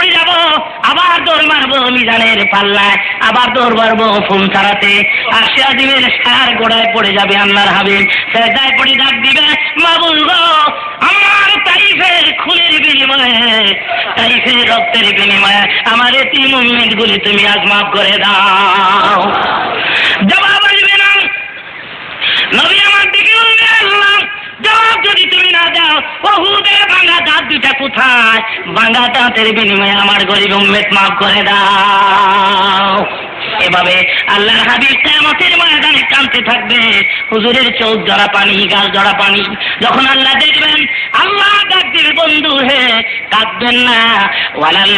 পড়ে যাব, আবার দৌড় মারবো মিজানের পাল্লায়, আবার দৌড় মারবো ফোন ছাড়াতে। আর সিরাজিমের সার গোড়ায় পড়ে যাবে আল্লাহর হাবিব, সেজদায় পড়ে ডাক দিবে, মাবুদ গো, আমার তাইফের খুনের বিনিময়ে, তাইফের রক্তের বিনিময়ে আমার এতিম উম্মতগুলি তুমি আজ মাফ করে দাও। জবাব আসবে না। নবী আমার দিকে বলবে, আল্লাহ জবাব যদি তুমি না দাও, উহুদের ভাঙা দাঁত দুটা কোথায়? ভাঙা দাঁতের বিনিময়ে আমার গরিব উম্মত মাফ করে দাও। এভাবে আল্লাহর হাবিব কিয়ামতের ময়দানে কাঁদতে থাকবে, হুজুরের চোখ জড়া পানি, গাল জড়া পানি। যখন আল্লাহ দেখবেন, আল্লাহ ডাক দিবে, বন্ধু হে কাঁদবেন না, ওয়ালাল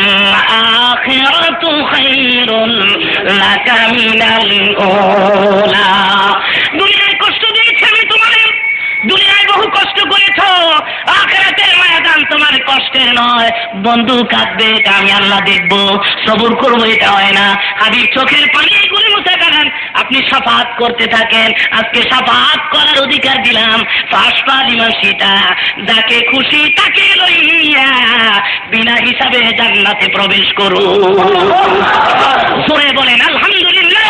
আখিরাতু খায়রুন লাকা মিনাল উলা। দুনিয়ায় কষ্ট দিয়েছি আমি তোমাদের, দুনিয়ায় বহু কষ্ট করেছো, আখিরাতের ময়দান তোমার কষ্টের নয়। বন্ধু কাঁদবে, এটা আমি আল্লাহ দেখবো, সবুর করবো, এটা হয় না। হাবিব চোখের পানি গুলি মুছে গেলেন, আপনি শাফাআত করতে থাকেন। আজকে শাফাআত করার অধিকার দিলাম, ফাসফা লিমান শিতা, যাকে খুশি তাকে লইয়া বিনা হিসাবে জান্নাতে প্রবেশ করো। জোরে বলেন আলহামদুলিল্লাহ।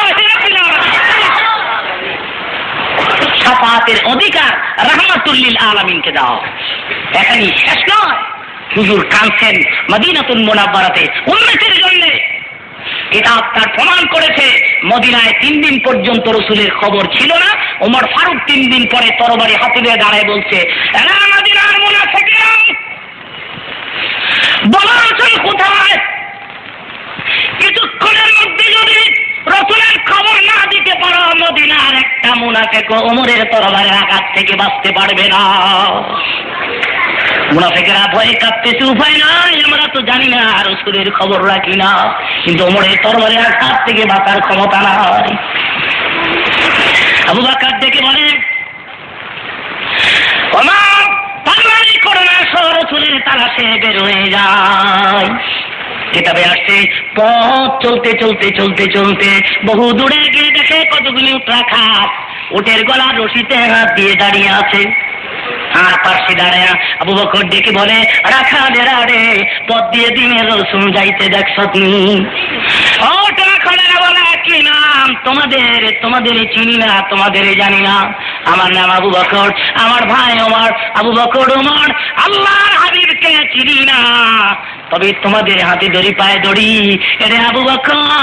শাফাআতের অধিকার রাহমাতুল লিল আলামিনকে দাও। এখানেই শেষ নয়, হুজুর কাঁদছেন মদিনাতুল মুনাওয়ারাতে উম্মতের জন্য। কিতাব তার প্রমাণ করেছে, মদিনায় 3 দিন পর্যন্ত রাসূলের খবর ছিল না। ওমর ফারুক 3 দিন পরে তরবারি হাতে নিয়ে দাঁড়ায় বলছে, এরা মদিনার মুনাফিকরা, বলাছেন কোথায়? কিছুক্ষণের মধ্যে যদি রাসূলের খবর না দিতে পারো, মদিনার একটা মুনাফিক ওমরের তরবারির আঘাত থেকে বাঁচতে পারবে না। মুনাফিকেরা ভয়ে কাঁপতেছে, উপায় নাই, আমরা তো জানি না, রাসূলের খবর রাখি না, কিন্তু ওমরের তরবারির আঘাত থেকে বাঁচার ক্ষমতা নাই। আবু বকর ডেকে বলে, ওমর তরবারি করো না, রাসূলের তালাশে বের হয়ে যায়। কিতাবে আসছে, পথ চলতে চলতে চলতে চলতে বহু দূরে গিয়ে দেখে কতগুলি উট রাখা, উটের গলার রশিতে হাত দিয়ে দাঁড়িয়ে আছে। আর পাশে দাঁড়ায় আবু বকর ডেকে বলে, রাখালেরা রে, পথ দিয়ে দিনের রসুল যাইতে দেখছ তুমি? ও রাখালেরা বলে, কি নাম তোমাদের? তোমাদের চিনি না, তোমাদের জানি না। আমার নাম আবু বকর, আমার ভাই ওমর। আবু বকর ওমর আল্লাহর হাবিবকে চিনি না, তবে তোমাদের হাতে দড়ি, পায়ে দড়ি। এরে আবু বকর